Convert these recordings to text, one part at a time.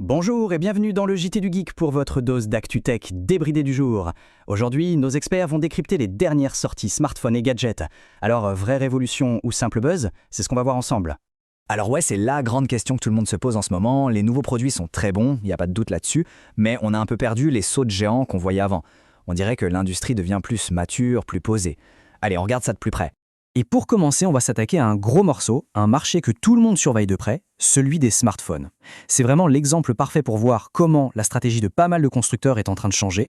Bonjour et bienvenue dans le JT du Geek pour votre dose d'actu-tech débridée du jour. Aujourd'hui, nos experts vont décrypter les dernières sorties smartphones et gadgets. Alors, vraie révolution ou simple buzz, c'est ce qu'on va voir ensemble. Alors ouais, c'est la grande question que tout le monde se pose en ce moment. Les nouveaux produits sont très bons, il n'y a pas de doute là-dessus, mais on a un peu perdu les sauts de géants qu'on voyait avant. On dirait que l'industrie devient plus mature, plus posée. Allez, on regarde ça de plus près. Et pour commencer, on va s'attaquer à un gros morceau, un marché que tout le monde surveille de près, celui des smartphones. C'est vraiment l'exemple parfait pour voir comment la stratégie de pas mal de constructeurs est en train de changer.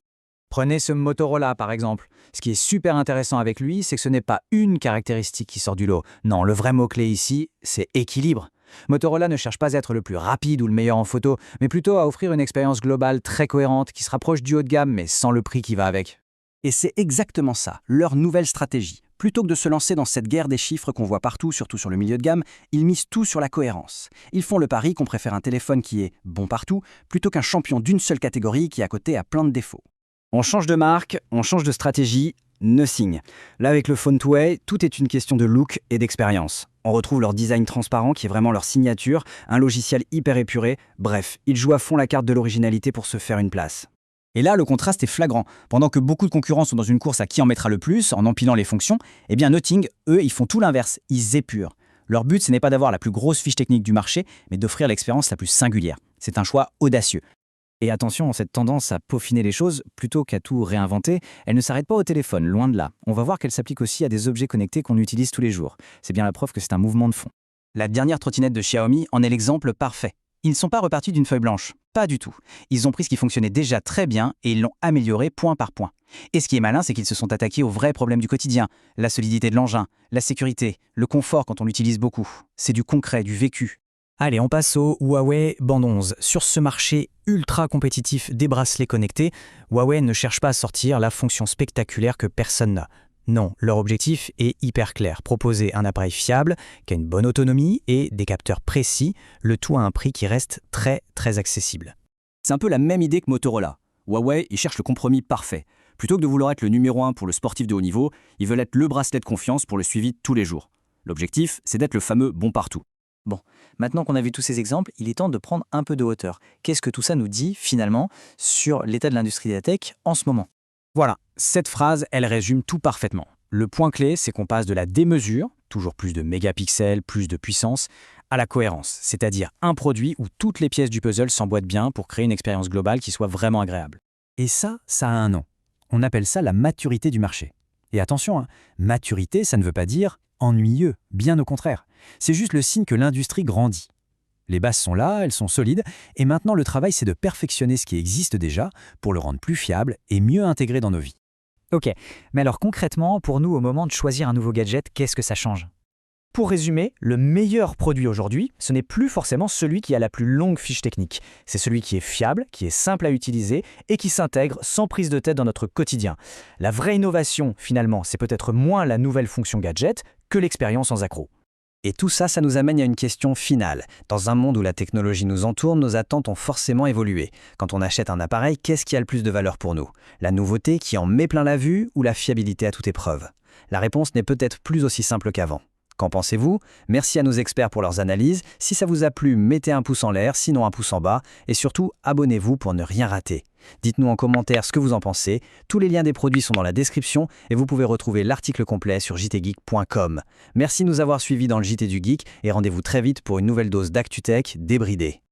Prenez ce Motorola par exemple. Ce qui est super intéressant avec lui, c'est que ce n'est pas une caractéristique qui sort du lot. Non, le vrai mot-clé ici, c'est équilibre. Motorola ne cherche pas à être le plus rapide ou le meilleur en photo, mais plutôt à offrir une expérience globale très cohérente qui se rapproche du haut de gamme, mais sans le prix qui va avec. Et c'est exactement ça, leur nouvelle stratégie. Plutôt que de se lancer dans cette guerre des chiffres qu'on voit partout, surtout sur le milieu de gamme, ils misent tout sur la cohérence. Ils font le pari qu'on préfère un téléphone qui est bon partout, plutôt qu'un champion d'une seule catégorie qui à côté a plein de défauts. On change de marque, on change de stratégie, nothing. Là avec le Phone 2A, tout est une question de look et d'expérience. On retrouve leur design transparent qui est vraiment leur signature, un logiciel hyper épuré, bref, ils jouent à fond la carte de l'originalité pour se faire une place. Et là, le contraste est flagrant. Pendant que beaucoup de concurrents sont dans une course à qui en mettra le plus, en empilant les fonctions, eh bien Nothing, eux, ils font tout l'inverse, ils épurent. Leur but, ce n'est pas d'avoir la plus grosse fiche technique du marché, mais d'offrir l'expérience la plus singulière. C'est un choix audacieux. Et attention, cette tendance à peaufiner les choses, plutôt qu'à tout réinventer, elle ne s'arrête pas au téléphone, loin de là. On va voir qu'elle s'applique aussi à des objets connectés qu'on utilise tous les jours. C'est bien la preuve que c'est un mouvement de fond. La dernière trottinette de Xiaomi en est l'exemple parfait. Ils ne sont pas repartis d'une feuille blanche, pas du tout. Ils ont pris ce qui fonctionnait déjà très bien et ils l'ont amélioré point par point. Et ce qui est malin, c'est qu'ils se sont attaqués aux vrais problèmes du quotidien, la solidité de l'engin, la sécurité, le confort quand on l'utilise beaucoup. C'est du concret, du vécu. Allez, on passe au Huawei Band 11. Sur ce marché ultra compétitif des bracelets connectés, Huawei ne cherche pas à sortir la fonction spectaculaire que personne n'a. Non, leur objectif est hyper clair, proposer un appareil fiable, qui a une bonne autonomie et des capteurs précis, le tout à un prix qui reste très accessible. C'est un peu la même idée que Motorola. Huawei, ils cherchent le compromis parfait. Plutôt que de vouloir être le numéro 1 pour le sportif de haut niveau, ils veulent être le bracelet de confiance pour le suivi de tous les jours. L'objectif, c'est d'être le fameux bon partout. Bon, maintenant qu'on a vu tous ces exemples, il est temps de prendre un peu de hauteur. Qu'est-ce que tout ça nous dit, finalement, sur l'état de l'industrie de la tech en ce moment ? Voilà, cette phrase, elle résume tout parfaitement. Le point clé, c'est qu'on passe de la démesure, toujours plus de mégapixels, plus de puissance, à la cohérence, c'est-à-dire un produit où toutes les pièces du puzzle s'emboîtent bien pour créer une expérience globale qui soit vraiment agréable. Et ça a un nom. On appelle ça la maturité du marché. Et attention, maturité, ça ne veut pas dire ennuyeux, bien au contraire. C'est juste le signe que l'industrie grandit. Les bases sont là, elles sont solides, et maintenant le travail c'est de perfectionner ce qui existe déjà pour le rendre plus fiable et mieux intégré dans nos vies. Ok, mais alors concrètement, pour nous, au moment de choisir un nouveau gadget, qu'est-ce que ça change ? Pour résumer, le meilleur produit aujourd'hui, ce n'est plus forcément celui qui a la plus longue fiche technique. C'est celui qui est fiable, qui est simple à utiliser et qui s'intègre sans prise de tête dans notre quotidien. La vraie innovation, finalement, c'est peut-être moins la nouvelle fonction gadget que l'expérience sans accroc. Et tout ça, ça nous amène à une question finale. Dans un monde où la technologie nous entoure, nos attentes ont forcément évolué. Quand on achète un appareil, qu'est-ce qui a le plus de valeur pour nous ? La nouveauté qui en met plein la vue ou la fiabilité à toute épreuve ? La réponse n'est peut-être plus aussi simple qu'avant. Qu'en pensez-vous ? Merci à nos experts pour leurs analyses. Si ça vous a plu, mettez un pouce en l'air, sinon un pouce en bas. Et surtout, abonnez-vous pour ne rien rater. Dites-nous en commentaire ce que vous en pensez. Tous les liens des produits sont dans la description et vous pouvez retrouver l'article complet sur jtgeek.com. Merci de nous avoir suivis dans le JT du Geek et rendez-vous très vite pour une nouvelle dose d'actu-tech débridée.